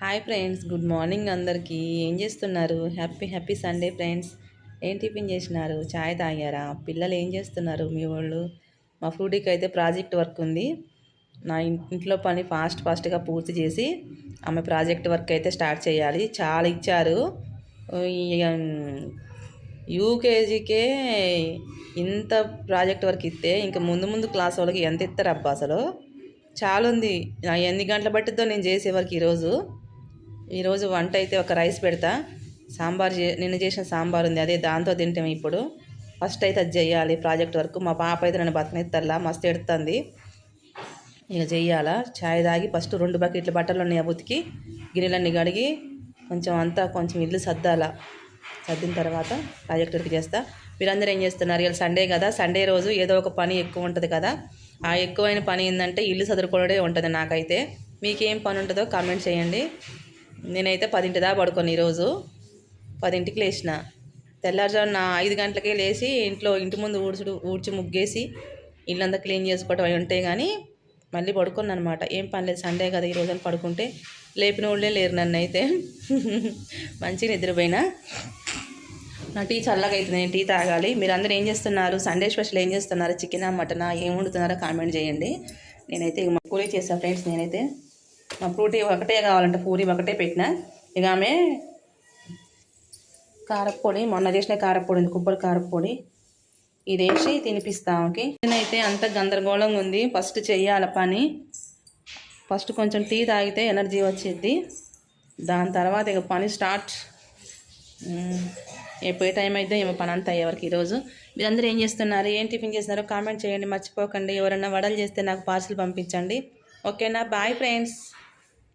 Hi friends, good morning అందరికీ. ఏం చేస్తున్నారు? Happy Sunday friends. ఏం టిఫిన్ చేసినారు? చాయ్ తాగారా? పిల్లలు ఏం చేస్తున్నారు మీ వాళ్ళు? మా ఫ్రూటీకి అయితే ప్రాజెక్ట్ వర్క్ ఉంది. నా ఇంట్లో పని ఫాస్ట్గా పూర్తి చేసి ఆమె ప్రాజెక్ట్ వర్క్ అయితే స్టార్ట్ చేయాలి. చాలా ఇచ్చారు. యూకేజీకే ఇంత ప్రాజెక్ట్ వర్క్ ఇస్తే ఇంకా ముందు క్లాస్ వాళ్ళకి ఎంత ఇస్తారు అబ్బా అసలు. చాలా ఉంది. ఎన్ని గంటల బట్టితో నేను చేసే వరకు ఈరోజు వంట అయితే ఒక రైస్ పెడతా. సాంబార్ నిన్న చేసిన సాంబార్ ఉంది, అదే దాంతో తింటాం. ఇప్పుడు ఫస్ట్ అయితే అది చెయ్యాలి ప్రాజెక్ట్ వర్క్. మా పాప అయితే నన్ను బతకనెత్తల్లా, మస్తు ఎడుతుంది. ఇక చెయ్యాలా. చాయ్ తాగి ఫస్ట్ 2 బకెట్ల బట్టలు ఉన్నాయి, ఉతికి గిన్నెలన్నీ కడిగి కొంచెం ఇల్లు సర్దిన తర్వాత ప్రాజెక్ట్ వర్క్ చేస్తా. మీరందరూ ఏం చేస్తున్నారు? ఇవాళ సండే కదా, సండే రోజు ఏదో ఒక పని ఎక్కువ ఉంటుంది కదా. ఆ ఎక్కువైన పని ఏంటంటే ఇల్లు సదురుకోవడే ఉంటుంది నాకైతే. మీకేం పని ఉంటుందో కామెంట్ చేయండి. నేనైతే 10 దాకా పడుకోను. ఈరోజు 10కి లేచిన. తెల్లారుజామున 5 గంటలకే లేచి ఇంటి ముందు ఊడ్చి ముగ్గేసి ఇల్లంతా క్లీన్ చేసుకోవటం అవి ఉంటాయి. కానీ మళ్ళీ పడుకున్నాను అనమాట. ఏం పని లేదు, సండే కదా ఈరోజు అని పడుకుంటే లేపిన వాళ్ళే లేరు నన్ను అయితే. మంచిగా నిద్రపోయినా. నా టీ చల్లగా అవుతుంది, నేను టీ తాగాలి. మీరు అందరూ ఏం చేస్తున్నారు? సండే స్పెషల్ ఏం చేస్తున్నారు? చికెనా మటనా ఏం వండుతున్నారో కామెంట్ చేయండి. నేనైతే ఇక పూరీ చేస్తాను ఫ్రెండ్స్. నేనైతే మా పూరీ ఒకటే కావాలంటే పూరీ ఒకటే పెట్టిన. ఇక ఆమె కారపొడి, మొన్న చేసిన కారపొడి ఉంది, కొబ్బరి కారపొడి, ఇది వేసి తినిపిస్తా. ఓకే, నేనైతే అంత గందరగోళంగా ఉంది. ఫస్ట్ చెయ్యాల పని. ఫస్ట్ కొంచెం టీ తాగితే ఎనర్జీ వచ్చింది. దాని తర్వాత ఇక పని స్టార్ట్. ఎప్పుడు టైం అయితే ఏమో పని అంతా ఎవరికి. ఈరోజు మీరందరూ ఏం చేస్తున్నారు? ఏం టిఫిన్ చేస్తున్నారో కామెంట్ చేయండి, మర్చిపోకండి. ఎవరైనా వడలు చేస్తే నాకు పార్సిల్ పంపించండి. ఓకేనా? Bye friends.